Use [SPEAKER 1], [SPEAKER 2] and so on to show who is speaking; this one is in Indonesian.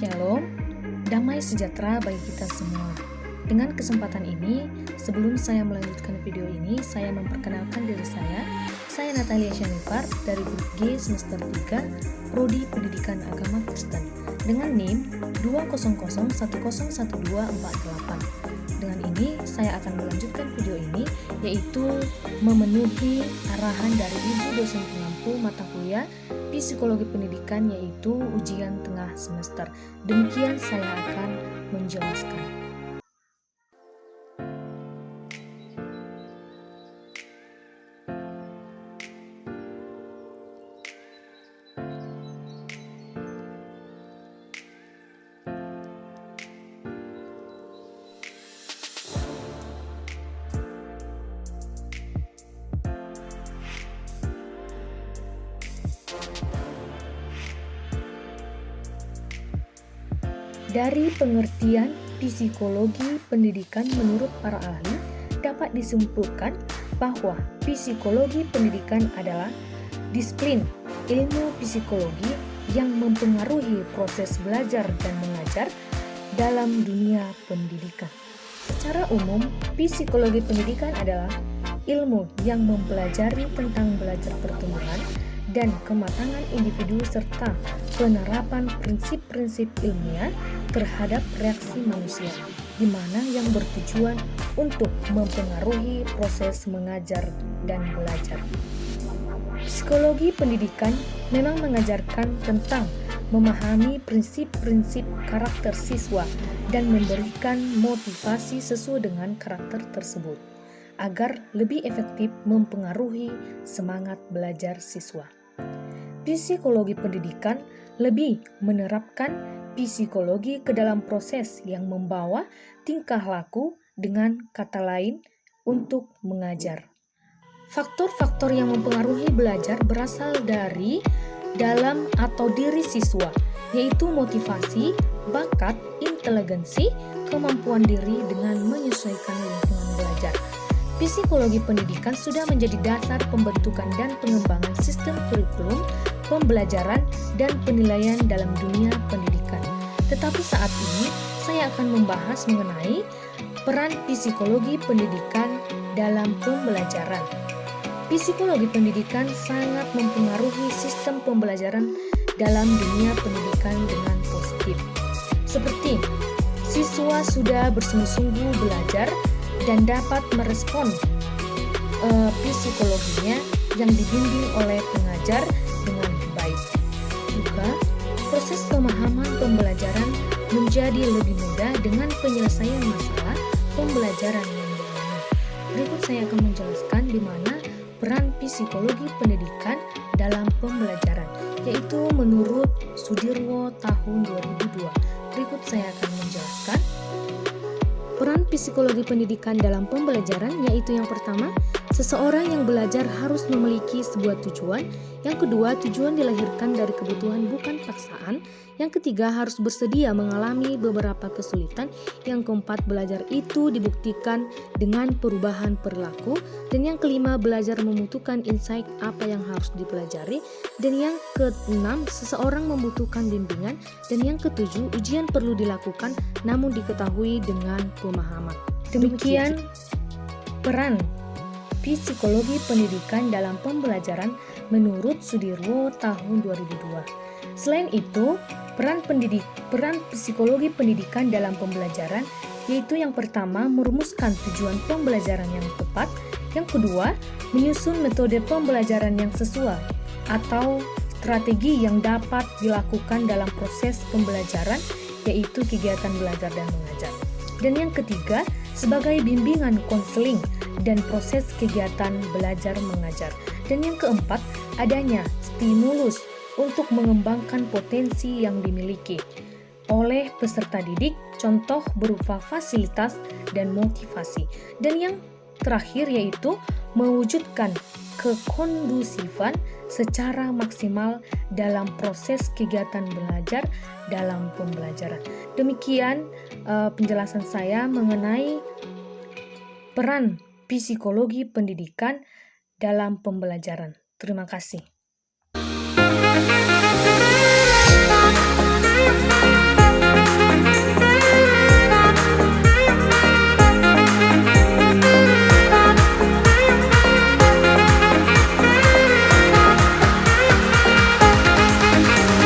[SPEAKER 1] Shalom, damai sejahtera bagi kita semua. Dengan kesempatan ini, sebelum saya melanjutkan video ini, saya memperkenalkan diri saya. Saya Natalia Shanifar dari grup G semester 3, Prodi Pendidikan Agama Kristen, dengan NIM 200101248. Dengan ini, saya akan melanjutkan video ini, yaitu memenuhi arahan dari Ibu dosen pengampu mata kuliah Psikologi Pendidikan, yaitu ujian tengah semester. Demikian saya akan menjelaskan. Dari pengertian psikologi pendidikan menurut para ahli, dapat disimpulkan bahwa psikologi pendidikan adalah disiplin ilmu psikologi yang mempengaruhi proses belajar dan mengajar dalam dunia pendidikan. Secara umum, psikologi pendidikan adalah ilmu yang mempelajari tentang belajar pertumbuhan dan kematangan individu serta penerapan prinsip-prinsip ilmiah terhadap reaksi manusia, di mana yang bertujuan untuk mempengaruhi proses mengajar dan belajar. Psikologi pendidikan memang mengajarkan tentang memahami prinsip-prinsip karakter siswa dan memberikan motivasi sesuai dengan karakter tersebut, agar lebih efektif mempengaruhi semangat belajar siswa. Psikologi pendidikan lebih menerapkan psikologi ke dalam proses yang membawa tingkah laku, dengan kata lain, untuk mengajar. Faktor-faktor yang mempengaruhi belajar berasal dari dalam atau diri siswa, yaitu motivasi, bakat, inteligensi, kemampuan diri dengan menyesuaikan lingkungan belajar. Psikologi pendidikan sudah menjadi dasar pembentukan dan pengembangan sistem kurikulum, pembelajaran, dan penilaian dalam dunia pendidikan. Tetapi saat ini, saya akan membahas mengenai peran psikologi pendidikan dalam pembelajaran. Psikologi pendidikan sangat mempengaruhi sistem pembelajaran dalam dunia pendidikan dengan positif. Seperti, siswa sudah bersungguh-sungguh belajar dan dapat merespon psikologinya yang dibimbing oleh pengajar dengan baik. Juga, proses pemahaman pembelajaran menjadi lebih mudah dengan penyelesaian masalah pembelajaran yang dialami. Berikut saya akan menjelaskan di mana peran psikologi pendidikan dalam pembelajaran, yaitu menurut Sudirwo tahun 2002. Berikut saya akan menjelaskan peran psikologi pendidikan dalam pembelajaran, yaitu yang pertama, seseorang yang belajar harus memiliki sebuah tujuan. Yang kedua, tujuan dilahirkan dari kebutuhan bukan paksaan. Yang ketiga, harus bersedia mengalami beberapa kesulitan. Yang keempat, belajar itu dibuktikan dengan perubahan perilaku. Dan yang kelima, belajar membutuhkan insight apa yang harus dipelajari. Dan yang keenam, seseorang membutuhkan bimbingan. Dan yang ketujuh, ujian perlu dilakukan namun diketahui dengan pemahaman. Demikian peran psikologi pendidikan dalam pembelajaran menurut Sudirwo tahun 2002. Selain itu, peran psikologi pendidikan dalam pembelajaran, yaitu yang pertama, merumuskan tujuan pembelajaran yang tepat. Yang kedua, menyusun metode pembelajaran yang sesuai atau strategi yang dapat dilakukan dalam proses pembelajaran, yaitu kegiatan belajar dan mengajar. Dan yang ketiga, sebagai bimbingan konseling dan proses kegiatan belajar mengajar. Dan yang keempat, adanya stimulus untuk mengembangkan potensi yang dimiliki oleh peserta didik, contoh berupa fasilitas dan motivasi. Dan yang terakhir yaitu mewujudkan kekondusifan secara maksimal dalam proses kegiatan belajar dalam pembelajaran. Demikian penjelasan saya mengenai peran psikologi pendidikan dalam pembelajaran. Terima kasih.